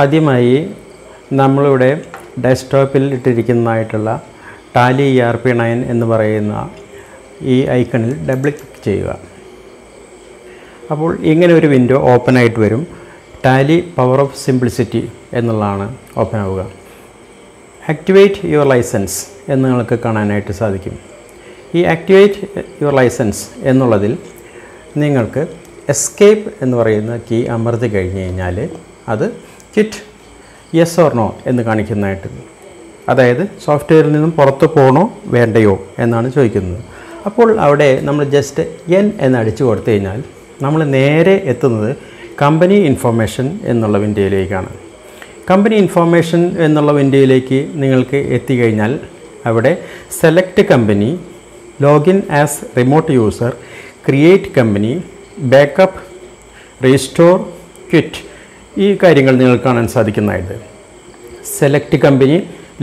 ആദ്യമായി നമ്മളിവിടെ ഡെസ്ക്ടോപ്പിൽ ഇട്ടിരിക്കുന്നതായിട്ടുള്ള Tally ERP9 എന്ന് പറയുന്ന ഈ ഐക്കണിൽ ഡബിൾ ക്ലിക്ക് ചെയ്യുക. അപ്പോൾ ഇങ്ങനെ ഒരു വിൻഡോ ഓപ്പൺ ആയിട്ട് വരും. ടാലി പവർ ഓഫ് സിംപ്ലിസിറ്റി എന്നുള്ളതാണ് ഓപ്പൺ ആവുക. ആക്ടിവേറ്റ് യുവർ ലൈസൻസ് എന്ന് നിങ്ങൾക്ക് കാണാനായിട്ട് സാധിക്കും. ഈ ആക്ടിവേറ്റ് യുവർ ലൈസൻസ് എന്നുള്ളതിൽ നിങ്ങൾക്ക് എസ്കേപ്പ് എന്ന് പറയുന്ന കീ അമർത്തി കഴിഞ്ഞ് കഴിഞ്ഞാൽ അത് ക്വിറ്റ് യെസ് ഓർ നോ എന്ന് കാണിക്കുന്നതായിട്ട്, അതായത് സോഫ്റ്റ്വെയറിൽ നിന്നും പുറത്ത് പോകണോ വേണ്ടയോ എന്നാണ് ചോദിക്കുന്നത്. അപ്പോൾ അവിടെ നമ്മൾ ജസ്റ്റ് എൻ എന്ന് അടിച്ചു കൊടുത്തു കഴിഞ്ഞാൽ നമ്മൾ നേരെ എത്തുന്നത് കമ്പനി ഇൻഫർമേഷൻ എന്നുള്ള വിൻഡോയിലേക്കാണ്. കമ്പനി ഇൻഫർമേഷൻ എന്നുള്ള വിൻഡോയിലേക്ക് നിങ്ങൾക്ക് എത്തിക്കഴിഞ്ഞാൽ അവിടെ select company, login as remote user, create company, backup, restore, quit ഈ കാര്യങ്ങൾ നിങ്ങൾക്ക് കാണാൻ സാധിക്കുന്നതായിട്ട്. Select company,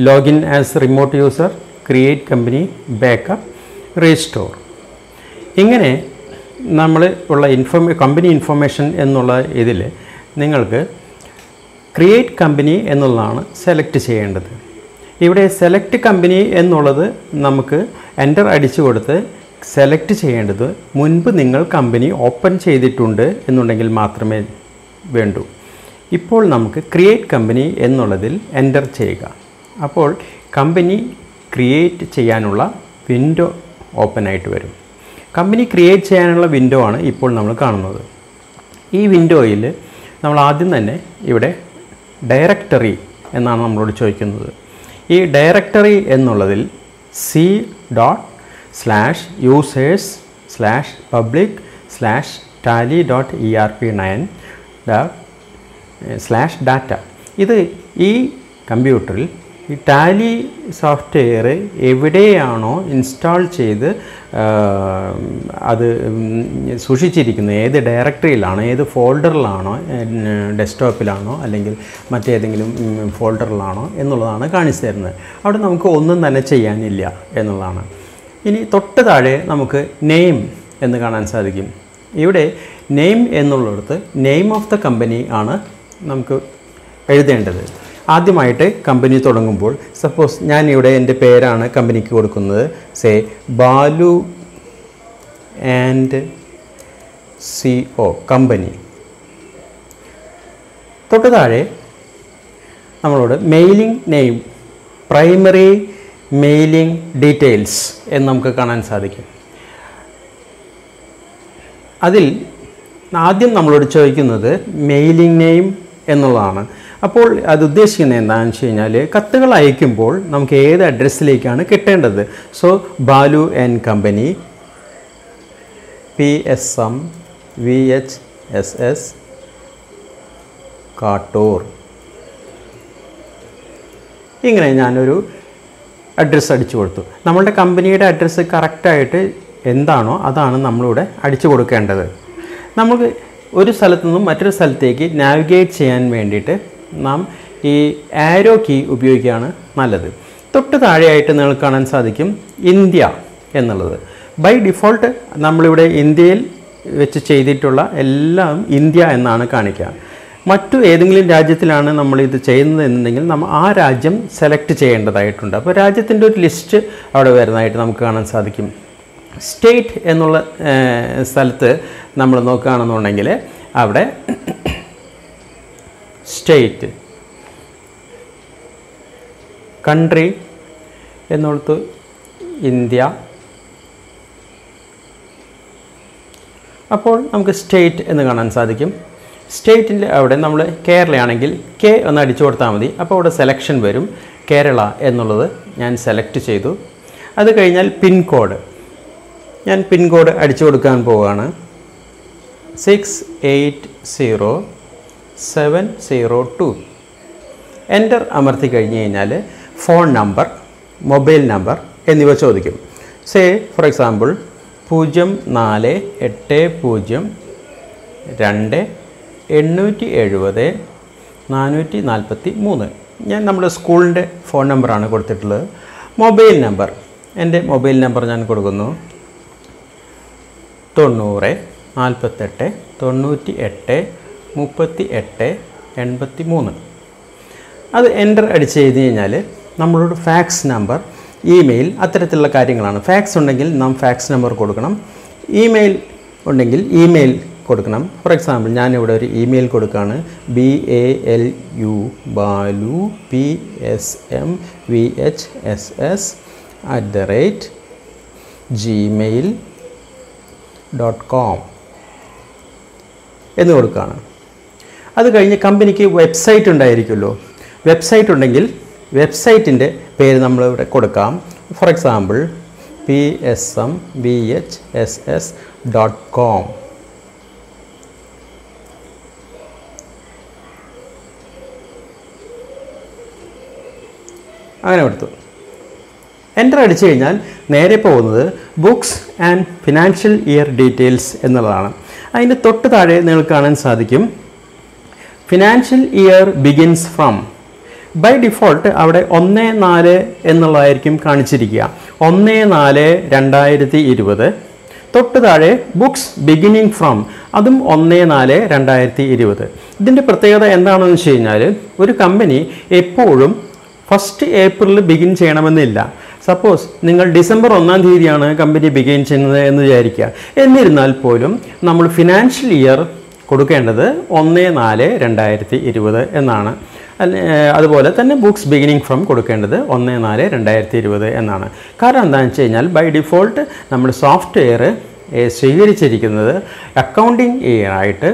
login as remote user, create company, backup, restore. ഇങ്ങനെ നമ്മൾ ഉള്ള കമ്പനി ഇൻഫർമേഷൻ എന്നുള്ള ഇതിൽ നിങ്ങൾക്ക് ക്രിയേറ്റ് കമ്പനി എന്നുള്ളതാണ് സെലക്ട് ചെയ്യേണ്ടത്. ഇവിടെ സെലക്ട് കമ്പനി എന്നുള്ളത് നമുക്ക് എൻ്റർ അടിച്ചു കൊടുത്ത് സെലക്ട് ചെയ്യേണ്ടത് മുൻപ് നിങ്ങൾ കമ്പനി ഓപ്പൺ ചെയ്തിട്ടുണ്ട് എന്നുണ്ടെങ്കിൽ മാത്രമേ വേണ്ടൂ. ഇപ്പോൾ നമുക്ക് ക്രിയേറ്റ് കമ്പനി എന്നുള്ളതിൽ എൻ്റർ ചെയ്യുക. അപ്പോൾ കമ്പനി ക്രിയേറ്റ് ചെയ്യാനുള്ള വിൻഡോ ഓപ്പൺ ആയിട്ട് വരും. കമ്പനി ക്രിയേറ്റ് ചെയ്യാനുള്ള വിൻഡോ ആണ് ഇപ്പോൾ നമ്മൾ കാണുന്നത്. ഈ വിൻഡോയിൽ നമ്മൾ ആദ്യം തന്നെ ഇവിടെ ഡയറക്ടറി എന്നാണ് നമ്മളോട് ചോദിക്കുന്നത്. ഈ ഡയറക്ടറി എന്നുള്ളതിൽ c.users/public/tally.erp9/data. ഇത് ഈ കമ്പ്യൂട്ടറിൽ ഈ ടാലി സോഫ്റ്റ്വെയർ എവിടെയാണോ ഇൻസ്റ്റാൾ ചെയ്ത് അത് സൂക്ഷിച്ചിരിക്കുന്നത്, ഏത് ഡയറക്ടറിയിലാണോ, ഏത് ഫോൾഡറിലാണോ, ഡെസ്ക്ടോപ്പിലാണോ അല്ലെങ്കിൽ മറ്റേതെങ്കിലും ഫോൾഡറിലാണോ എന്നുള്ളതാണ് കാണിച്ചു തരുന്നത്. അവിടെ നമുക്ക് ഒന്നും തന്നെ ചെയ്യാനില്ല എന്നുള്ളതാണ്. ഇനി തൊട്ട് താഴെ നമുക്ക് നെയിം എന്ന് കാണാൻ സാധിക്കും. ഇവിടെ നെയിം എന്നുള്ളിടത്ത് നെയിം ഓഫ് ദ കമ്പനി ആണ് നമുക്ക് എഴുതേണ്ടത്. ആദ്യമായിട്ട് കമ്പനി തുടങ്ങുമ്പോൾ സപ്പോസ് ഞാൻ ഇവിടെ എൻ്റെ പേരാണ് കമ്പനിക്ക് കൊടുക്കുന്നത്, say Balu and CO company. തൊട്ട് താഴെ നമ്മളോട് mailing name, primary mailing details എന്ന് നമുക്ക് കാണാൻ സാധിക്കും. അതിൽ ആദ്യം നമ്മളോട് ചോദിക്കുന്നത് മെയിലിംഗ് നെയിം എന്നുള്ളതാണ്. അപ്പോൾ അത് ഉദ്ദേശിക്കുന്നത് എന്താണെന്ന് വെച്ച് കഴിഞ്ഞാൽ കത്തുകൾ അയക്കുമ്പോൾ നമുക്ക് ഏത് അഡ്രസ്സിലേക്കാണ് കിട്ടേണ്ടത്. So Balu and company, PSM VHSS Kattoor. ഇങ്ങനെ ഞാനൊരു അഡ്രസ്സ് അടിച്ചു കൊടുത്തു. നമ്മളുടെ കമ്പനിയുടെ അഡ്രസ്സ് കറക്റ്റായിട്ട് എന്താണോ അതാണ് നമ്മളിവിടെ അടിച്ചു കൊടുക്കേണ്ടത്. നമുക്ക് ഒരു സ്ഥലത്തു നിന്നും മറ്റൊരു സ്ഥലത്തേക്ക് നാവിഗേറ്റ് ചെയ്യാൻ വേണ്ടിയിട്ട് നാം ഈ ആരോ കീ ഉപയോഗിക്കുകയാണ് നല്ലത്. തൊട്ട് താഴെയായിട്ട് നിങ്ങൾക്ക് കാണാൻ സാധിക്കും ഇന്ത്യ എന്നുള്ളത്. ബൈ ഡിഫോൾട്ട് നമ്മളിവിടെ ഇന്ത്യയിൽ വെച്ച് ചെയ്തിട്ടുള്ള എല്ലാം ഇന്ത്യ എന്നാണ് കാണിക്കുക. മറ്റു ഏതെങ്കിലും രാജ്യത്തിലാണ് നമ്മളിത് ചെയ്യുന്നത് എന്നുണ്ടെങ്കിൽ നമ്മൾ ആ രാജ്യം സെലക്ട് ചെയ്യേണ്ടതായിട്ടുണ്ട്. അപ്പോൾ രാജ്യത്തിൻ്റെ ഒരു ലിസ്റ്റ് അവിടെ വരുന്നതായിട്ട് നമുക്ക് കാണാൻ സാധിക്കും. സ്റ്റേറ്റ് എന്നുള്ള സ്ഥലത്ത് നമ്മൾ നോക്കുകയാണെന്നുണ്ടെങ്കിൽ അവിടെ സ്റ്റേറ്റ്, കൺട്രി എന്നിടത്ത് ഇന്ത്യ. അപ്പോൾ നമുക്ക് സ്റ്റേറ്റ് എന്ന് കാണാൻ സാധിക്കും. സ്റ്റേറ്റിൽ അവിടെ നമ്മൾ കേരളയാണെങ്കിൽ കെ ഒന്ന് അടിച്ചു കൊടുത്താൽ മതി. അപ്പോൾ അവിടെ സെലക്ഷൻ വരും. കേരള എന്നുള്ളത് ഞാൻ സെലക്ട് ചെയ്തു. അത് കഴിഞ്ഞാൽ പിൻകോഡ്, ഞാൻ പിൻകോഡ് അടിച്ചു കൊടുക്കാൻ പോവുകയാണ്. 680702. എൻ്റർ അമർത്തി കഴിഞ്ഞ് കഴിഞ്ഞാൽ ഫോൺ നമ്പർ, മൊബൈൽ നമ്പർ എന്നിവ ചോദിക്കും. സേ ഫോർ എക്സാമ്പിൾ 04802870 ഞാൻ നമ്മുടെ സ്കൂളിൻ്റെ ഫോൺ നമ്പറാണ് കൊടുത്തിട്ടുള്ളത്. മൊബൈൽ നമ്പർ, എൻ്റെ മൊബൈൽ നമ്പർ ഞാൻ കൊടുക്കുന്നു 90 48 98 38 83. അത് എൻ്റർ അടിച്ച് ചെയ്ത് കഴിഞ്ഞാൽ നമ്മളോട് ഫാക്സ് നമ്പർ, ഇമെയിൽ, അത്തരത്തിലുള്ള കാര്യങ്ങളാണ്. ഫാക്സ് ഉണ്ടെങ്കിൽ നാം ഫാക്സ് നമ്പർ കൊടുക്കണം, ഇമെയിൽ ഉണ്ടെങ്കിൽ ഇമെയിൽ കൊടുക്കണം. ഫോർ എക്സാമ്പിൾ ഞാനിവിടെ ഒരു ഇമെയിൽ കൊടുക്കുകയാണ്, balupsms@gmail.com എന്ന് കൊടുക്കുകയാണ്. അത് കഴിഞ്ഞ് കമ്പനിക്ക് വെബ്സൈറ്റ് ഉണ്ടായിരിക്കുമല്ലോ. വെബ്സൈറ്റ് ഉണ്ടെങ്കിൽ വെബ്സൈറ്റിൻ്റെ പേര് നമ്മളിവിടെ കൊടുക്കാം. For example psmvhss.com. അങ്ങനെ കൊടുത്തു. എൻ്റർ അടിച്ചു കഴിഞ്ഞാൽ നേരെ പോകുന്നത് books and financial year details എന്നുള്ളതാണ്. അതിൻ്റെ തൊട്ട് താഴെ നിങ്ങൾക്ക് കാണാൻ സാധിക്കും financial year begins from. By default അവിടെ 1/4 എന്നുള്ളതായിരിക്കും കാണിച്ചിരിക്കുക. 1/4/2020. തൊട്ട് താഴെ ബുക്സ് ബിഗിനിങ് ഫ്രം, അതും 1/4/2020. ഇതിൻ്റെ പ്രത്യേകത എന്താണെന്ന് വെച്ച് കഴിഞ്ഞാൽ ഒരു കമ്പനി എപ്പോഴും 1 ഏപ്രിൽ ബിഗിൻ ചെയ്യണമെന്നില്ല. സപ്പോസ് നിങ്ങൾ ഡിസംബർ 1 തീയതിയാണ് കമ്പനി ബിഗിൻ ചെയ്യുന്നത് എന്ന് വിചാരിക്കുക. എന്നിരുന്നാൽ പോലും നമ്മൾ ഫിനാൻഷ്യൽ ഇയർ കൊടുക്കേണ്ടത് 1/4/2020 എന്നാണ്. അതുപോലെ തന്നെ ബുക്സ് ബിഗിനിങ് ഫ്രം കൊടുക്കേണ്ടത് 1/4/2020 എന്നാണ്. കാരണം എന്താണെന്ന് വെച്ച് കഴിഞ്ഞാൽ ബൈ ഡിഫോൾട്ട് നമ്മുടെ സോഫ്റ്റ്വെയർ സ്വീകരിച്ചിരിക്കുന്നത് അക്കൗണ്ടിങ് ഇയർ ആയിട്ട്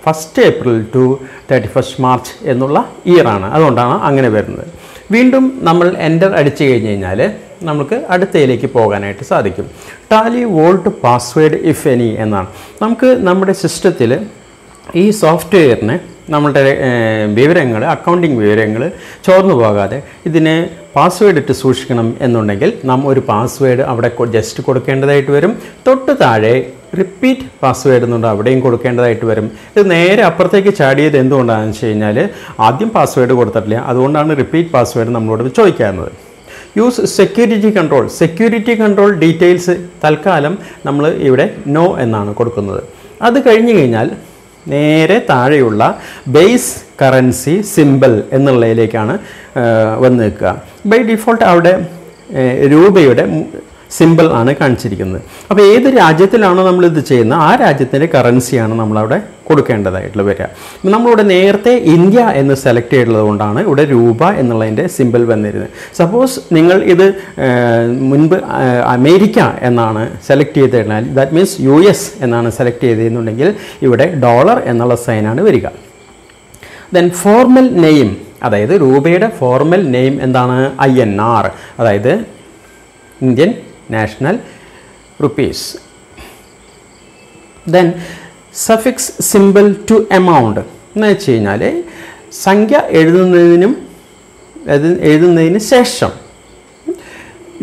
1 ഏപ്രിൽ ടു 31 മാർച്ച് എന്നുള്ള ഇയറാണ്. അതുകൊണ്ടാണ് അങ്ങനെ വരുന്നത്. വീണ്ടും നമ്മൾ എൻ്റർ അടിച്ചു കഴിഞ്ഞ് കഴിഞ്ഞാൽ നമുക്ക് അടുത്തയിലേക്ക് പോകാനായിട്ട് സാധിക്കും. Tally volt password if any എന്നാണ്. നമുക്ക് നമ്മുടെ സിസ്റ്റത്തിൽ ഈ സോഫ്റ്റ്വെയറിന് നമ്മളുടെ വിവരങ്ങൾ, അക്കൗണ്ടിങ് വിവരങ്ങൾ ചോർന്നു പോകാതെ ഇതിനെ പാസ്വേഡ് ഇട്ട് സൂക്ഷിക്കണം എന്നുണ്ടെങ്കിൽ നാം ഒരു പാസ്വേഡ് അവിടെ ജസ്റ്റ് കൊടുക്കേണ്ടതായിട്ട് വരും. തൊട്ട് താഴെ റിപ്പീറ്റ് പാസ്വേഡ് എന്നുണ്ട്, അവിടെയും കൊടുക്കേണ്ടതായിട്ട് വരും. ഇത് നേരെ അപ്പുറത്തേക്ക് ചാടിയത് എന്തുകൊണ്ടാണെന്ന് വെച്ച് കഴിഞ്ഞാൽ ആദ്യം പാസ്വേഡ് കൊടുത്തിട്ടില്ല, അതുകൊണ്ടാണ് റിപ്പീറ്റ് പാസ്വേഡ് നമ്മളോട് ചോദിക്കുന്നത്. യൂസ് സെക്യൂരിറ്റി കൺട്രോൾ ഡീറ്റെയിൽസ് തൽക്കാലം നമ്മൾ ഇവിടെ നോ എന്നാണ് കൊടുക്കുന്നത്. അത് കഴിഞ്ഞ് കഴിഞ്ഞാൽ നേരെ താഴെയുള്ള ബേസ് കറൻസി സിമ്പിൾ എന്നുള്ളതിലേക്കാണ് വന്ന് നിൽക്കുക. ബൈ ഡിഫോൾട്ട് അവിടെ രൂപയുടെ സിമ്പിൾ ആണ് കാണിച്ചിരിക്കുന്നത്. അപ്പോൾ ഏത് രാജ്യത്തിലാണോ നമ്മളിത് ചെയ്യുന്നത് ആ രാജ്യത്തിൻ്റെ കറൻസിയാണ് നമ്മളവിടെ കൊടുക്കേണ്ടതായിട്ടുള്ള വരിക. നമ്മളിവിടെ നേരത്തെ ഇന്ത്യ എന്ന് സെലക്ട് ചെയ്തിട്ടുള്ളത് കൊണ്ടാണ് ഇവിടെ രൂപ എന്നുള്ളതിൻ്റെ സിമ്പിൾ വന്നിരുന്നത്. സപ്പോസ് നിങ്ങൾ ഇത് മുൻപ് അമേരിക്ക എന്നാണ് സെലക്ട് ചെയ്തിരുന്നാൽ, ദാറ്റ് മീൻസ് US എന്നാണ് സെലക്ട് ചെയ്തിരുന്നുണ്ടെങ്കിൽ ഇവിടെ ഡോളർ എന്നുള്ള സൈനാണ് വരിക. ദെൻ ഫോർമൽ നെയിം, അതായത് രൂപയുടെ ഫോർമൽ നെയിം എന്താണ്? INR, അതായത് Indian national rupees. Then suffix symbol to amount എന്ന് വെച്ച് കഴിഞ്ഞാൽ സംഖ്യ എഴുതുന്നതിന് ശേഷം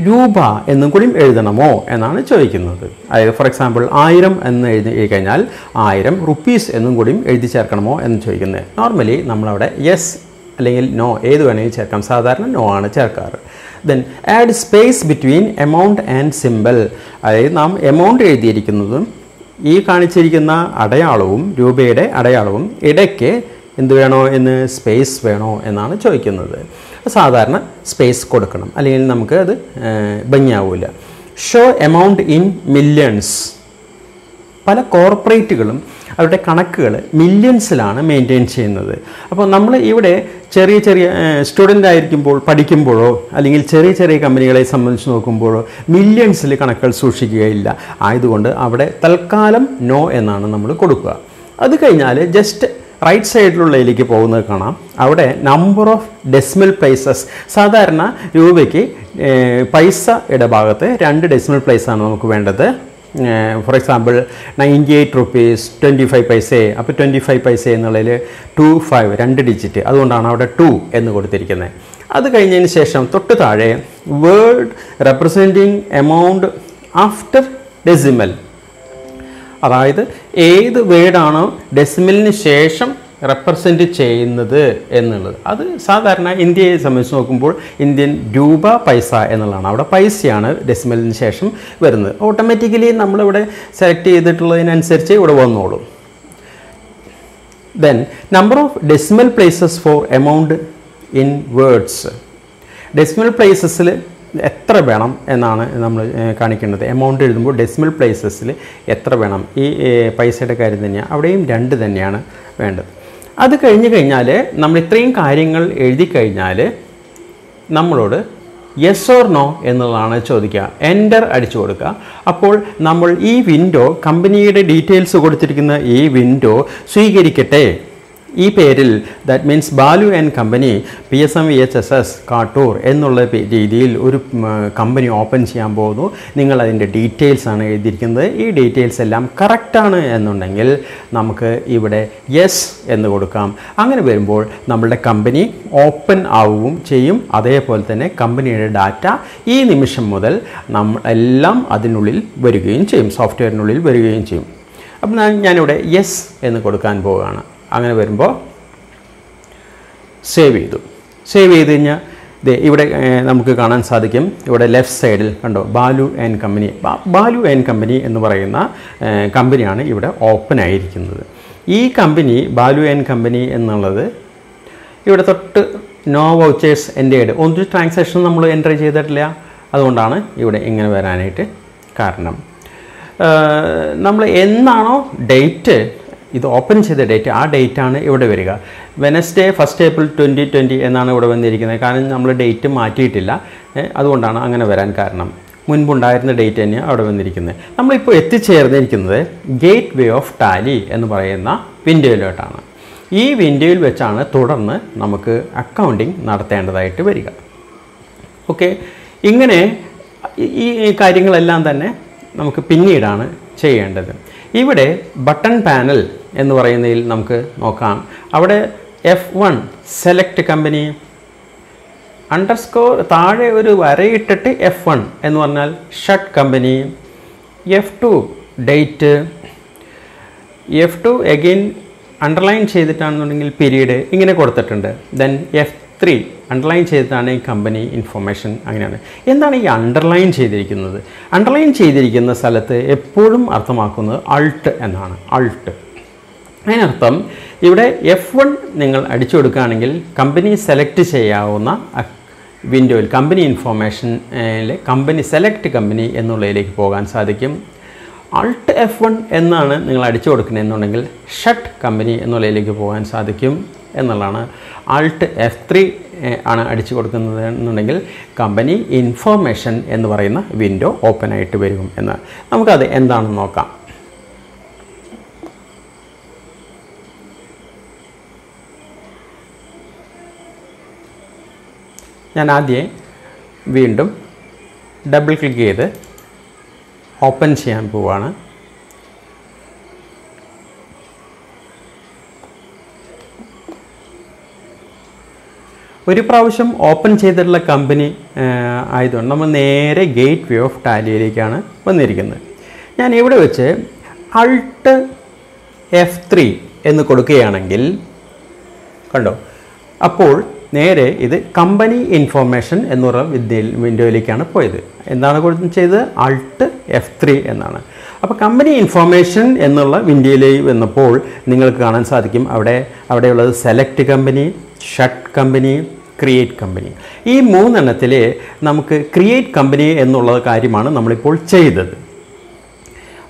രൂപ എന്നും കൂടി എഴുതണമോ എന്നാണ് ചോദിക്കുന്നത്. അതായത് ഫോർ എക്സാമ്പിൾ 1000 എന്ന് എഴുതി കഴിഞ്ഞാൽ 1000 റുപ്പീസ് എന്നും കൂടി എഴുതി ചേർക്കണമോ എന്ന് ചോദിക്കുന്നത്. നോർമലി നമ്മളവിടെ യെസ് അല്ലെങ്കിൽ നോ ഏത് വേണമെങ്കിലും ചേർക്കാം. സാധാരണ നോ ആണ് ചേർക്കാറ്. Then add space between amount and simple, അതായത് നാം എമൗണ്ട് എഴുതിയിരിക്കുന്നതും ഈ കാണിച്ചിരിക്കുന്ന അടയാളവും രൂപയുടെ അടയാളവും ഇടയ്ക്ക് എന്ത് വേണോ എന്ന് സ്പേസ് വേണോ എന്നാണ് ചോദിക്കുന്നത്. സാധാരണ സ്പേസ് കൊടുക്കണം, അല്ലെങ്കിൽ നമുക്ക് അത് ഭംഗിയാവില്ല. Show amount in millions. പല കോർപ്പറേറ്റുകളും അവരുടെ കണക്കുകൾ മില്യൺസിലാണ് മെയിൻറ്റെയിൻ ചെയ്യുന്നത്. അപ്പോൾ നമ്മൾ ഇവിടെ ചെറിയ സ്റ്റുഡൻ്റ് ആയിരിക്കുമ്പോൾ പഠിക്കുമ്പോഴോ അല്ലെങ്കിൽ ചെറിയ കമ്പനികളെ സംബന്ധിച്ച് നോക്കുമ്പോഴോ മില്യൺസിൽ കണക്കുകൾ സൂക്ഷിക്കുകയില്ല. ആയതുകൊണ്ട് അവിടെ തൽക്കാലം നോ എന്നാണ് നമ്മൾ കൊടുക്കുക. അത് കഴിഞ്ഞാൽ ജസ്റ്റ് റൈറ്റ് സൈഡിലുള്ളതിലേക്ക് പോകുന്നത് കാണാം. അവിടെ നമ്പർ ഓഫ് ഡെസിമൽ പ്ലേസസ്. സാധാരണ രൂപയ്ക്ക് പൈസ ഇടഭാഗത്ത് 2 ഡെസിമൽ പ്ലേസാണ് നമുക്ക് വേണ്ടത്. ഫോർ എക്സാമ്പിൾ 98 റുപ്പീസ് 25 പൈസ. അപ്പോൾ 25 പൈസ എന്നുള്ളതിൽ 25 2 ഡിജിറ്റ്, അതുകൊണ്ടാണ് അവിടെ 2 എന്ന് കൊടുത്തിരിക്കുന്നത്. അത് കഴിഞ്ഞതിന് ശേഷം തൊട്ട് താഴെ word representing amount after decimal, അതായത് ഏത് വേർഡാണോ ഡെസിമലിന് ശേഷം റെപ്രസെൻറ്റ് ചെയ്യുന്നത് എന്നുള്ളത്. അത് സാധാരണ ഇന്ത്യയെ സംബന്ധിച്ച് നോക്കുമ്പോൾ ഇന്ത്യൻ രൂപ പൈസ എന്നുള്ളതാണ്. അവിടെ പൈസയാണ് ഡെസിമലിന് ശേഷം വരുന്നത്. ഓട്ടോമാറ്റിക്കലി നമ്മളിവിടെ സെലക്ട് ചെയ്തിട്ടുള്ളതിനനുസരിച്ച് ഇവിടെ വന്നോളും. Then number of decimal places for amount in words. Decimal പ്ലേസസിൽ എത്ര വേണം എന്നാണ് നമ്മൾ കാണിക്കേണ്ടത്. എമൗണ്ട് എഴുതുമ്പോൾ ഡെസിമൽ പ്ലേസസിൽ എത്ര വേണം, ഈ പൈസയുടെ കാര്യം തന്നെയാണ് അവിടെയും 2 തന്നെയാണ് വേണ്ടത്. അത് കഴിഞ്ഞാൽ നമ്മൾ ഇത്രയും കാര്യങ്ങൾ എഴുതി കഴിഞ്ഞാൽ നമ്മളോട് യെസ് ഓർ നോ എന്നുള്ളതാണ് ചോദിക്കുക. എൻ്റർ അടിച്ചു കൊടുക്കുക. അപ്പോൾ നമ്മൾ ഈ വിൻഡോ, കമ്പനിയുടെ ഡീറ്റെയിൽസ് കൊടുത്തിരിക്കുന്ന ഈ വിൻഡോ സ്വീകരിക്കട്ടെ, ഈ പേരിൽ, that means Balu and company PSM VHSS Kattoor എന്നുള്ള രീതിയിൽ ഒരു കമ്പനി ഓപ്പൺ ചെയ്യാൻ പോകുന്നു. നിങ്ങളതിൻ്റെ ഡീറ്റെയിൽസാണ് എഴുതിയിരിക്കുന്നത്. ഈ ഡീറ്റെയിൽസ് എല്ലാം കറക്റ്റാണ് എന്നുണ്ടെങ്കിൽ നമുക്ക് ഇവിടെ യെസ് എന്ന് കൊടുക്കാം. അങ്ങനെ വരുമ്പോൾ നമ്മളുടെ കമ്പനി ഓപ്പൺ ആവുകയും ചെയ്യും. അതേപോലെ തന്നെ കമ്പനിയുടെ ഡാറ്റ ഈ നിമിഷം മുതൽ എല്ലാം അതിനുള്ളിൽ വരികയും ചെയ്യും, സോഫ്റ്റ്വെയറിനുള്ളിൽ വരികയും ചെയ്യും. അപ്പം ഞാനിവിടെ യെസ് എന്ന് കൊടുക്കാൻ പോവുകയാണ്. അങ്ങനെ വരുമ്പോൾ സേവ് ചെയ്ത് കഴിഞ്ഞാൽ ഇവിടെ നമുക്ക് കാണാൻ സാധിക്കും. ഇവിടെ ലെഫ്റ്റ് സൈഡിൽ കണ്ടോ Balu and company. Balu and company എന്ന് പറയുന്ന കമ്പനിയാണ് ഇവിടെ ഓപ്പൺ ആയിരിക്കുന്നത്. ഈ കമ്പനി ബാലു ആൻഡ് കമ്പനി എന്നുള്ളത് ഇവിടെ തൊട്ട് നോ വൗച്ചേഴ്സ് എൻ്റേഡ്, ഒരു ട്രാൻസാക്ഷൻ നമ്മൾ എൻ്റർ ചെയ്തിട്ടില്ല. അതുകൊണ്ടാണ് ഇവിടെ ഇങ്ങനെ വരാനായിട്ട് കാരണം. നമ്മൾ എന്നാണോ ഡേറ്റ്, ഇത് ഓപ്പൺ ചെയ്ത ഡേറ്റ്, ആ ഡേറ്റാണ് ഇവിടെ വരിക. വെനസ്ഡേ 1 April 2020 എന്നാണ് ഇവിടെ വന്നിരിക്കുന്നത്. കാരണം നമ്മൾ ഡേറ്റ് മാറ്റിയിട്ടില്ല, അതുകൊണ്ടാണ് അങ്ങനെ വരാൻ കാരണം. മുൻപുണ്ടായിരുന്ന ഡേറ്റ് തന്നെയാണ് അവിടെ വന്നിരിക്കുന്നത്. നമ്മളിപ്പോൾ എത്തിച്ചേർന്നിരിക്കുന്നത് ഗേറ്റ് വേ ഓഫ് ടാലി എന്ന് പറയുന്ന വിൻഡോയിലോട്ടാണ്. ഈ വിൻഡോയിൽ വെച്ചാണ് തുടർന്ന് നമുക്ക് അക്കൗണ്ടിങ് നടത്തേണ്ടതായിട്ട് വരിക. ഓക്കെ, ഇങ്ങനെ ഈ കാര്യങ്ങളെല്ലാം തന്നെ നമുക്ക് പിന്നീടാണ് ചെയ്യേണ്ടത്. ഇവിടെ ബട്ടൺ പാനൽ എന്ന് പറയുന്നതിൽ നമുക്ക് നോക്കാം. അവിടെ F1 സെലക്ട് കമ്പനി അണ്ടർസ്കോർ താഴെ ഒരു വരയിട്ടിട്ട് F1 എന്ന് പറഞ്ഞാൽ shut company. F2 date. F2 again underline ചെയ്തിട്ടാണെന്നുണ്ടെങ്കിൽ പീരീഡ് ഇങ്ങനെ കൊടുത്തിട്ടുണ്ട്. ദെൻ F3 അണ്ടർലൈൻ ചെയ്തിട്ടാണ് ഈ കമ്പനി ഇൻഫർമേഷൻ. അങ്ങനെയാണ്. എന്താണ് ഈ അണ്ടർലൈൻ ചെയ്തിരിക്കുന്നത്? അണ്ടർലൈൻ ചെയ്തിരിക്കുന്ന സ്ഥലത്ത് എപ്പോഴും അർത്ഥമാക്കുന്നത് അൾട്ട് എന്നാണ്. അൾട്ട് അതിനർത്ഥം ഇവിടെ F1 നിങ്ങൾ അടിച്ചു കൊടുക്കുകയാണെങ്കിൽ കമ്പനി സെലക്ട് ചെയ്യാവുന്ന വിൻഡോയിൽ കമ്പനി ഇൻഫർമേഷനിലെ കമ്പനി സെലക്ട് കമ്പനി എന്നുള്ളതിലേക്ക് പോകാൻ സാധിക്കും. അൾട്ട് F1 എന്നാണ് നിങ്ങൾ അടിച്ചു കൊടുക്കണമെന്നുണ്ടെങ്കിൽ ഷട്ട് കമ്പനി എന്നുള്ളതിലേക്ക് പോകാൻ സാധിക്കും എന്നുള്ളതാണ്. അൾട്ട് F3 ആണ് അടിച്ചു കൊടുക്കുന്നത് എന്നുണ്ടെങ്കിൽ കമ്പനി ഇൻഫർമേഷൻ എന്ന് പറയുന്ന വിൻഡോ ഓപ്പൺ ആയിട്ട് വരും എന്ന്. നമുക്കത് എന്താണെന്ന് നോക്കാം. ഞാൻ ആദ്യം വീണ്ടും ഡബിൾ ക്ലിക്ക് ചെയ്ത് ഓപ്പൺ ചെയ്യാൻ പോവുകയാണ്. ഒരു പ്രാവശ്യം ഓപ്പൺ ചെയ്തിട്ടുള്ള കമ്പനി ആയതുകൊണ്ട് നമ്മൾ നേരെ ഗേറ്റ് വേ ഓഫ് ടാലിയിലേക്കാണ് വന്നിരിക്കുന്നത്. ഞാൻ ഇവിടെ വെച്ച് അൾട്ട് F3 എന്ന് കൊടുക്കുകയാണെങ്കിൽ കണ്ടോ, അപ്പോൾ നേരെ ഇത് കമ്പനി ഇൻഫർമേഷൻ എന്നുള്ള വിൻഡോയിലേക്കാണ് പോയത്. എന്താണ് ചെയ്തത്? അൾട്ട് F3 എന്നാണ്. അപ്പോൾ കമ്പനി ഇൻഫർമേഷൻ എന്നുള്ള വിൻഡോയിലേക്ക് വന്നപ്പോൾ നിങ്ങൾക്ക് കാണാൻ സാധിക്കും അവിടെയുള്ളത് select company, shut company, create company. ഈ 3 എണ്ണത്തിൽ നമുക്ക് ക്രിയേറ്റ് കമ്പനി എന്നുള്ള കാര്യമാണ് നമ്മളിപ്പോൾ ചെയ്തത്.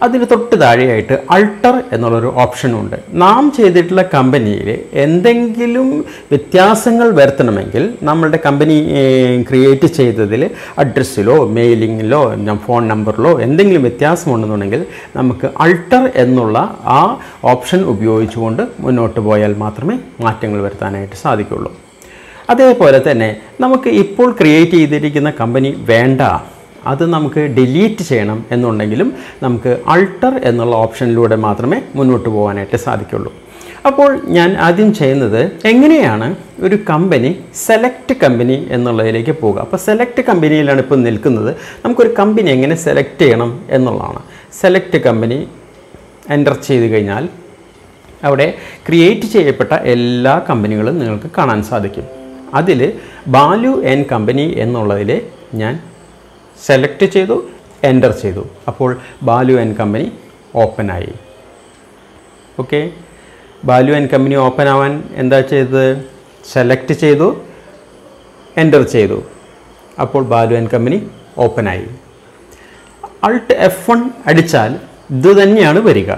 അതിന് തൊട്ട് താഴെയായിട്ട് അൾട്ടർ എന്നുള്ളൊരു ഓപ്ഷനുണ്ട്. നാം ചെയ്തിട്ടുള്ള കമ്പനിയിൽ എന്തെങ്കിലും വ്യത്യാസങ്ങൾ വരുത്തണമെങ്കിൽ നമ്മളുടെ കമ്പനി ക്രിയേറ്റ് ചെയ്തതിൽ അഡ്രസ്സിലോ മെയിലിങ്ങിലോ ഫോൺ നമ്പറിലോ എന്തെങ്കിലും വ്യത്യാസമുണ്ടെന്നുണ്ടെങ്കിൽ നമുക്ക് അൾട്ടർ എന്നുള്ള ആ ഓപ്ഷൻ ഉപയോഗിച്ചുകൊണ്ട് മുന്നോട്ട് പോയാൽ മാത്രമേ മാറ്റങ്ങൾ വരുത്താനായിട്ട് സാധിക്കുള്ളൂ. അതേപോലെ തന്നെ നമുക്ക് ഇപ്പോൾ ക്രിയേറ്റ് ചെയ്തിരിക്കുന്ന കമ്പനി വേണ്ട, അത് നമുക്ക് ഡിലീറ്റ് ചെയ്യണം എന്നുണ്ടെങ്കിലും നമുക്ക് അൾട്ടർ എന്നുള്ള ഓപ്ഷനിലൂടെ മാത്രമേ മുന്നോട്ട് പോകാനായിട്ട് സാധിക്കുള്ളൂ. അപ്പോൾ ഞാൻ ആദ്യം ചെയ്യുന്നത് എങ്ങനെയാണ് ഒരു കമ്പനി സെലക്ട് കമ്പനി എന്നുള്ളതിലേക്ക് പോകുക. അപ്പോൾ സെലക്ട് കമ്പനിയിലാണ് ഇപ്പോൾ നിൽക്കുന്നത്. നമുക്കൊരു കമ്പനി എങ്ങനെ സെലക്ട് ചെയ്യണം എന്നുള്ളതാണ്. സെലക്ട് കമ്പനി എൻ്റർ ചെയ്ത് കഴിഞ്ഞാൽ അവിടെ ക്രിയേറ്റ് ചെയ്യപ്പെട്ട എല്ലാ കമ്പനികളും നിങ്ങൾക്ക് കാണാൻ സാധിക്കും. അതിൽ ബാലു ആൻഡ് കമ്പനി എന്നുള്ളതിൽ ഞാൻ സെലക്ട് ചെയ്തു, എൻ്റർ ചെയ്തു. അപ്പോൾ ബാലു ആൻഡ് കമ്പനി ഓപ്പണായി. Okay, Balu and company open ആവാൻ എന്താ ചെയ്തത്? സെലക്ട് ചെയ്തു, എൻ്റർ ചെയ്തു. അപ്പോൾ ബാലു ആൻഡ് കമ്പനി ഓപ്പണായി. Alt F1 അടിച്ചാൽ ഇത് തന്നെയാണ് വരിക.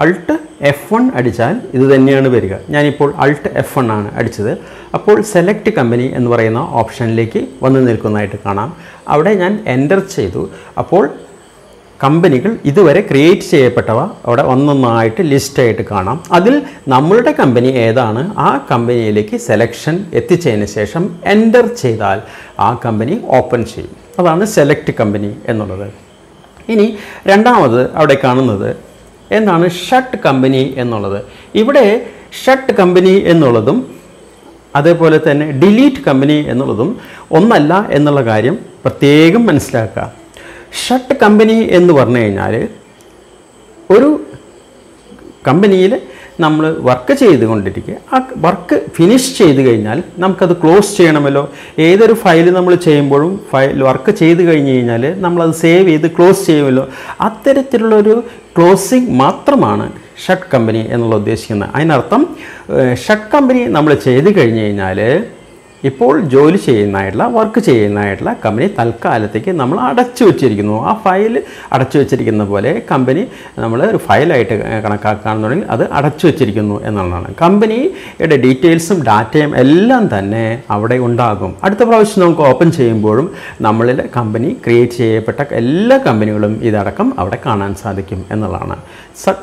Alt F1 അടിച്ചാൽ ഇത് തന്നെയാണ് വരിക. ഞാനിപ്പോൾ Alt F1 ആണ് അടിച്ചത്. അപ്പോൾ സെലക്ട് കമ്പനി എന്ന് പറയുന്ന ഓപ്ഷനിലേക്ക് വന്ന് നിൽക്കുന്നതായിട്ട് കാണാം. അവിടെ ഞാൻ എൻ്റർ ചെയ്തു. അപ്പോൾ കമ്പനികൾ ഇതുവരെ ക്രിയേറ്റ് ചെയ്യപ്പെട്ടവ അവിടെ ഒന്നൊന്നായിട്ട് ലിസ്റ്റായിട്ട് കാണാം. അതിൽ നമ്മളുടെ കമ്പനി ഏതാണ് ആ കമ്പനിയിലേക്ക് സെലക്ഷൻ എത്തിച്ചതിന് ശേഷം എൻ്റർ ചെയ്താൽ ആ കമ്പനി ഓപ്പൺ ചെയ്യും. അതാണ് സെലക്ട് കമ്പനി എന്നുള്ളത്. ഇനി രണ്ടാമത് അവിടെ കാണുന്നത് എന്താണ് ഷട്ട് കമ്പനി എന്നുള്ളത്. ഇവിടെ ഷട്ട് കമ്പനി എന്നുള്ളതും അതേപോലെ തന്നെ ഡിലീറ്റ് കമ്പനി എന്നുള്ളതും ഒന്നല്ല എന്നുള്ള കാര്യം പ്രത്യേകം മനസ്സിലാക്കുക. ഷട്ട് കമ്പനി എന്ന് പറഞ്ഞു കഴിഞ്ഞാൽ ഒരു കമ്പനിയിൽ നമ്മൾ വർക്ക് ചെയ്തുകൊണ്ടിരിക്കുക, ആ വർക്ക് ഫിനിഷ് ചെയ്ത് കഴിഞ്ഞാൽ നമുക്കത് ക്ലോസ് ചെയ്യണമല്ലോ. ഏതൊരു ഫയൽ നമ്മൾ ചെയ്യുമ്പോഴും വർക്ക് ചെയ്ത് കഴിഞ്ഞ് കഴിഞ്ഞാൽ നമ്മളത് സേവ് ചെയ്ത് ക്ലോസ് ചെയ്യുമല്ലോ. അത്തരത്തിലുള്ളൊരു ക്ലോസിങ് മാത്രമാണ് ഷട്ട് കമ്പനി എന്നുള്ള ഉദ്ദേശിക്കുന്നത്. അതിനർത്ഥം ഷട്ട് കമ്പനി നമ്മൾ ചെയ്ത് കഴിഞ്ഞ് കഴിഞ്ഞാൽ ഇപ്പോൾ ജോലി ചെയ്യുന്നതായിട്ടുള്ള വർക്ക് ചെയ്യുന്നതായിട്ടുള്ള കമ്പനി തൽക്കാലത്തേക്ക് നമ്മൾ അടച്ചു വച്ചിരിക്കുന്നു. ആ ഫയൽ അടച്ചു വച്ചിരിക്കുന്ന പോലെ കമ്പനി നമ്മൾ ഒരു ഫയലായിട്ട് കണക്കാക്കുകയാണെന്നുണ്ടെങ്കിൽ അത് അടച്ചു വച്ചിരിക്കുന്നു എന്നുള്ളതാണ്. കമ്പനിയുടെ ഡീറ്റെയിൽസും ഡാറ്റയും എല്ലാം തന്നെ അവിടെ ഉണ്ടാകും. അടുത്ത പ്രാവശ്യം നമുക്ക് ഓപ്പൺ ചെയ്യുമ്പോഴും നമ്മളിൽ കമ്പനി ക്രിയേറ്റ് ചെയ്യപ്പെട്ട എല്ലാ കമ്പനികളും ഇതടക്കം അവിടെ കാണാൻ സാധിക്കും എന്നുള്ളതാണ്.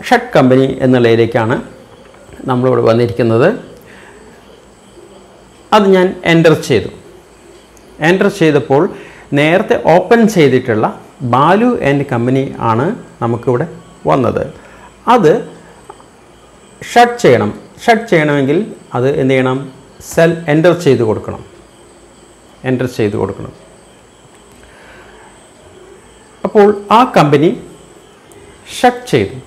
ഷട്ട് കമ്പനി എന്നുള്ളതിലേക്കാണ് നമ്മളിവിടെ വന്നിരിക്കുന്നത്. അത് ഞാൻ എൻ്റർ ചെയ്തു. എൻ്റർ ചെയ്തപ്പോൾ നേരത്തെ ഓപ്പൺ ചെയ്തിട്ടുള്ള ബാലു ആൻഡ് കമ്പനി ആണ് നമുക്കിവിടെ വന്നത്. അത് ഷട്ട് ചെയ്യണം. ഷട്ട് ചെയ്യണമെങ്കിൽ അത് എന്ത് ചെയ്യണം? എൻ്റർ ചെയ്ത് കൊടുക്കണം. എൻ്റർ ചെയ്ത് കൊടുക്കണം. അപ്പോൾ ആ കമ്പനി ഷട്ട് ചെയ്തു.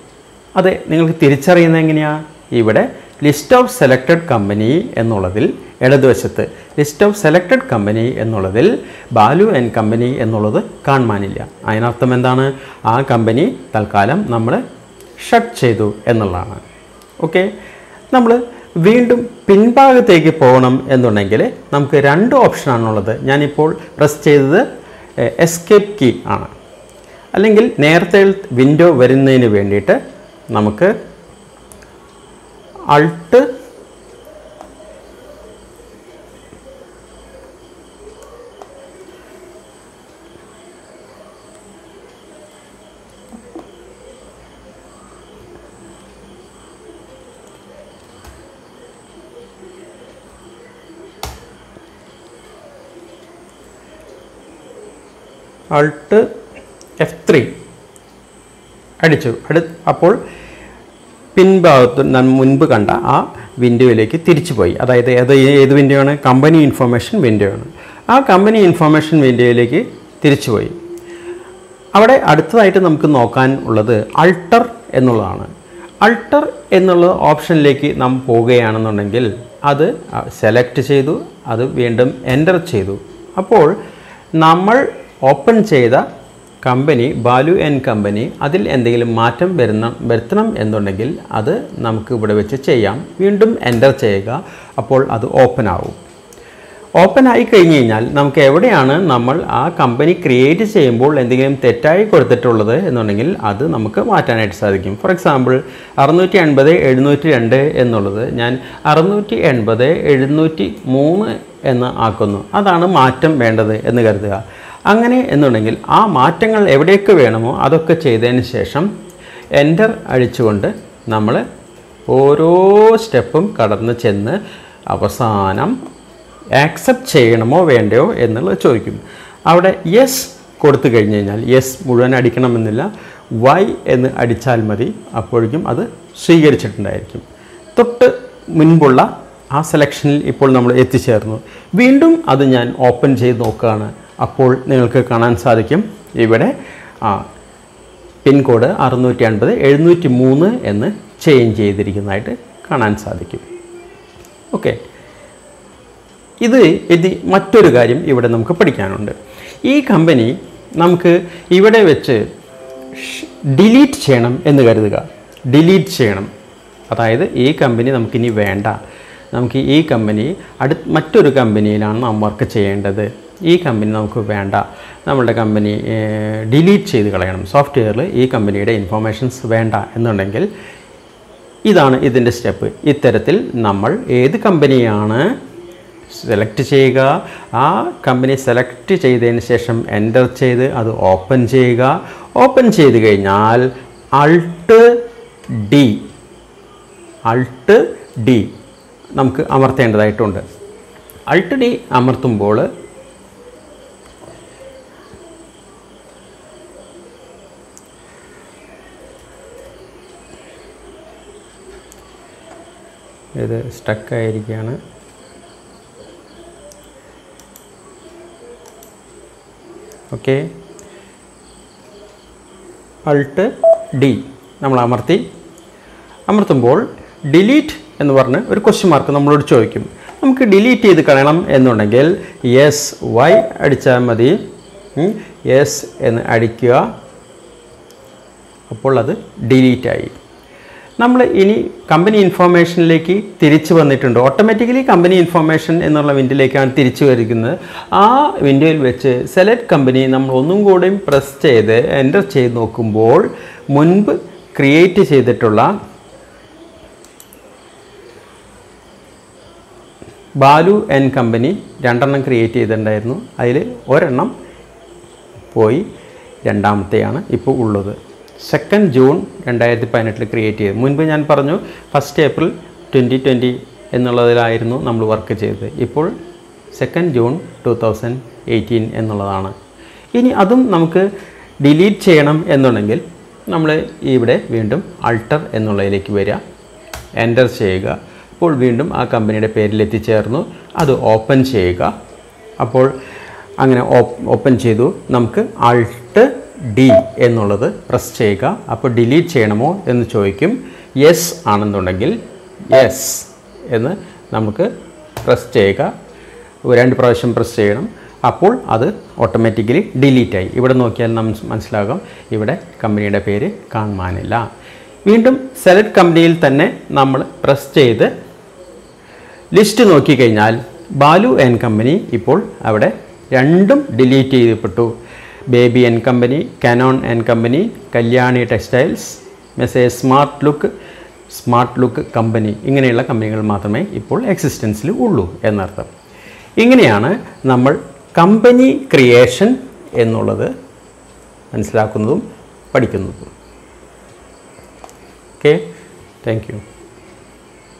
അത് നിങ്ങൾക്ക് തിരിച്ചറിയുന്നത് എങ്ങനെയാണ്? ഇവിടെ ലിസ്റ്റ് ഓഫ് സെലക്റ്റഡ് കമ്പനി എന്നുള്ളതിൽ ഇടതുവശത്ത് ലിസ്റ്റ് ഓഫ് സെലക്റ്റഡ് കമ്പനി എന്നുള്ളതിൽ ബാലു ആൻഡ് കമ്പനി എന്നുള്ളത് കാണുവാനില്ല. അതിനർത്ഥം എന്താണ്? ആ കമ്പനി തൽക്കാലം നമ്മൾ ഷട്ട് ചെയ്തു എന്നുള്ളതാണ്. ഓക്കെ, നമ്മൾ വീണ്ടും പിൻഭാഗത്തേക്ക് പോകണം എന്നുണ്ടെങ്കിൽ നമുക്ക് രണ്ട് ഓപ്ഷനാണുള്ളത്. ഞാനിപ്പോൾ പ്രസ് ചെയ്തത് എസ്കേപ്പ് കീ ആണ്. അല്ലെങ്കിൽ നേരത്തെ വിൻഡോ വരുന്നതിന് വേണ്ടിയിട്ട് നമുക്ക് Alt F3 അടിച്ചു. അപ്പോൾ പിൻഭാഗത്ത് മുൻപ് കണ്ട ആ വിൻഡോയിലേക്ക് തിരിച്ചു പോയി. അതായത് ഏത് വിൻഡോ ആണ്? കമ്പനി ഇൻഫർമേഷൻ വിൻഡോ ആണ്. ആ കമ്പനി ഇൻഫർമേഷൻ വിൻഡോയിലേക്ക് തിരിച്ചു പോയി. അവിടെ അടുത്തതായിട്ട് നമുക്ക് നോക്കാൻ ഉള്ളത് അൾട്ടർ എന്നുള്ളതാണ്. അൾട്ടർ എന്നുള്ള ഓപ്ഷനിലേക്ക് നാം പോവുകയാണെന്നുണ്ടെങ്കിൽ അത് സെലക്ട് ചെയ്തു, അത് വീണ്ടും എൻ്റർ ചെയ്തു. അപ്പോൾ നമ്മൾ ഓപ്പൺ ചെയ്ത കമ്പനി ബാലു ആൻഡ് കമ്പനി അതിൽ എന്തെങ്കിലും മാറ്റം വരുത്തണം എന്നുണ്ടെങ്കിൽ അത് നമുക്ക് ഇവിടെ വെച്ച് ചെയ്യാം. വീണ്ടും എൻ്റർ ചെയ്യുക. അപ്പോൾ അത് ഓപ്പൺ ആവും. ഓപ്പൺ ആയി കഴിഞ്ഞ് കഴിഞ്ഞാൽ നമുക്ക് എവിടെയാണ് നമ്മൾ ആ കമ്പനി ക്രിയേറ്റ് ചെയ്യുമ്പോൾ എന്തെങ്കിലും തെറ്റായി കൊടുത്തിട്ടുള്ളത് എന്നുണ്ടെങ്കിൽ അത് നമുക്ക് മാറ്റാനായിട്ട് സാധിക്കും. ഫോർ എക്സാമ്പിൾ 680-702 എന്നുള്ളത് ഞാൻ 680-703 എന്ന് ആക്കുന്നു. അതാണ് മാറ്റം വേണ്ടത് എന്ന് കരുതുക. അങ്ങനെ എന്നുണ്ടെങ്കിൽ ആ മാറ്റങ്ങൾ എവിടെയൊക്കെ വേണമോ അതൊക്കെ ചെയ്തതിന് ശേഷം എൻ്റർ അടിച്ചുകൊണ്ട് നമ്മൾ ഓരോ സ്റ്റെപ്പും കടന്ന് ചെന്ന് അവസാനം ആക്സെപ്റ്റ് ചെയ്യണമോ വേണ്ടയോ എന്നുള്ളത് ചോദിക്കും. അവിടെ യെസ് കൊടുത്തു കഴിഞ്ഞ് കഴിഞ്ഞാൽ യെസ് മുഴുവൻ അടിക്കണമെന്നില്ല, വൈ എന്ന് അടിച്ചാൽ മതി. അപ്പോഴേക്കും അത് സ്വീകരിച്ചിട്ടുണ്ടായിരിക്കും. തൊട്ട് മുൻപുള്ള ആ സെലക്ഷനിൽ ഇപ്പോൾ നമ്മൾ എത്തിച്ചേർന്നു. വീണ്ടും അത് ഞാൻ ഓപ്പൺ ചെയ്ത് നോക്കുകയാണ്. അപ്പോൾ നിങ്ങൾക്ക് കാണാൻ സാധിക്കും ഇവിടെ പിൻകോഡ് 650-703 എന്ന് ചേഞ്ച് ചെയ്തിരിക്കുന്നതായിട്ട് കാണാൻ സാധിക്കും. ഓക്കെ, ഇത് മറ്റൊരു കാര്യം ഇവിടെ നമുക്ക് പഠിക്കാനുണ്ട്. ഈ കമ്പനി നമുക്ക് ഇവിടെ വെച്ച് ഡിലീറ്റ് ചെയ്യണം എന്ന് കരുതുക. ഡിലീറ്റ് ചെയ്യണം, അതായത് ഈ കമ്പനി നമുക്കിനി വേണ്ട, നമുക്ക് ഈ കമ്പനി മറ്റൊരു കമ്പനിയിലാണ് നാം വർക്ക് ചെയ്യേണ്ടത്, ഈ കമ്പനി നമുക്ക് വേണ്ട, നമ്മളുടെ കമ്പനി ഡിലീറ്റ് ചെയ്ത് കളയണം, സോഫ്റ്റ്വെയറിൽ ഈ കമ്പനിയുടെ ഇൻഫോർമേഷൻസ് വേണ്ട എന്നുണ്ടെങ്കിൽ ഇതാണ് ഇതിൻ്റെ സ്റ്റെപ്പ്. ഇത്തരത്തിൽ നമ്മൾ ഏത് കമ്പനിയാണ് സെലക്ട് ചെയ്യുക, ആ കമ്പനി സെലക്ട് ചെയ്തതിന് ശേഷം എൻ്റർ ചെയ്ത് അത് ഓപ്പൺ ചെയ്യുക. ഓപ്പൺ ചെയ്ത് കഴിഞ്ഞാൽ Alt D നമുക്ക് അമർത്തേണ്ടതായിട്ടുണ്ട്. Alt D അമർത്തുമ്പോൾ ഇത് സ്റ്റക്കായിരിക്കുകയാണ്. ഓക്കെ, Alt D നമ്മൾ അമർത്തുമ്പോൾ ഡിലീറ്റ് എന്ന് പറഞ്ഞ് ഒരു ക്വസ്റ്റ്യൻ മാർക്ക് നമ്മളോട് ചോദിക്കും. നമുക്ക് ഡിലീറ്റ് ചെയ്ത് കളയണം എന്നുണ്ടെങ്കിൽ Y അടിച്ചാൽ മതി. യെസ് എന്ന് അടിക്കുക. അപ്പോൾ അത് ഡിലീറ്റായി. നമ്മൾ ഇനി കമ്പനി ഇൻഫോർമേഷനിലേക്ക് തിരിച്ചു വന്നിട്ടുണ്ട്. ഓട്ടോമാറ്റിക്കലി കമ്പനി ഇൻഫോർമേഷൻ എന്നുള്ള വിൻഡോയിലേക്കാണ് തിരിച്ചു വരുന്നത്. ആ വിൻഡോയിൽ വെച്ച് സെലക്ട് കമ്പനി നമ്മൾ ഒന്നും കൂടെയും പ്രസ് ചെയ്ത് എൻ്റർ ചെയ്ത് നോക്കുമ്പോൾ മുൻപ് ക്രിയേറ്റ് ചെയ്തിട്ടുള്ള ബാലു ആൻഡ് കമ്പനി 2 എണ്ണം ക്രിയേറ്റ് ചെയ്തിട്ടുണ്ടായിരുന്നു. അതിൽ ഒരെണ്ണം പോയി, രണ്ടാമത്തെയാണ് ഇപ്പോൾ ഉള്ളത്. 2 ജൂൺ 2018 ക്രിയേറ്റ് ചെയ്തു. മുൻപ് ഞാൻ പറഞ്ഞു 1 ഏപ്രിൽ 2020 എന്നുള്ളതിലായിരുന്നു നമ്മൾ വർക്ക് ചെയ്തത്. ഇപ്പോൾ 2 ജൂൺ 2018 എന്നുള്ളതാണ്. ഇനി അതും നമുക്ക് ഡിലീറ്റ് ചെയ്യണം എന്നുണ്ടെങ്കിൽ നമ്മൾ ഇവിടെ വീണ്ടും ആൾട്ടർ എന്നുള്ളതിലേക്ക് വരിക, എൻ്റർ ചെയ്യുക. അപ്പോൾ വീണ്ടും ആ കമ്പനിയുടെ പേരിൽ എത്തിച്ചേർന്നു. അത് ഓപ്പൺ ചെയ്യുക. അപ്പോൾ അങ്ങനെ ഓപ്പൺ ചെയ്തു. നമുക്ക് Alt D എന്നുള്ളത് പ്രസ് ചെയ്യുക. അപ്പോൾ ഡിലീറ്റ് ചെയ്യണമോ എന്ന് ചോദിക്കും. യെസ് ആണെന്നുണ്ടെങ്കിൽ യെസ് എന്ന് നമുക്ക് പ്രസ് ചെയ്യുക. 2 പ്രാവശ്യം പ്രസ് ചെയ്യണം. അപ്പോൾ അത് ഓട്ടോമാറ്റിക്കലി ഡിലീറ്റായി. ഇവിടെ നോക്കിയാൽ നമുക്ക് മനസ്സിലാകും ഇവിടെ കമ്പനിയുടെ പേര് കാണുവാനില്ല. വീണ്ടും സെലക്ട് കമ്പനിയിൽ തന്നെ നമ്മൾ പ്രസ് ചെയ്ത് ലിസ്റ്റ് നോക്കിക്കഴിഞ്ഞാൽ ബാലു ആൻഡ് കമ്പനി ഇപ്പോൾ അവിടെ രണ്ടും ഡിലീറ്റ് ചെയ്യപ്പെട്ടു. Baby and company, Canon and company, Kalyani textiles, message smart look company, ഇങ്ങനെയുള്ള കമ്പനികൾ മാത്രമേ ഇപ്പോൾ എക്സിസ്റ്റൻസിൽ ഉള്ളൂ എന്നർത്ഥം. ഇങ്ങനെയാണ് നമ്മൾ കമ്പനി ക്രിയേഷൻ എന്നുള്ളത് മനസ്സിലാക്കുന്നതും പഠിക്കുന്നതും. Okay, thank you.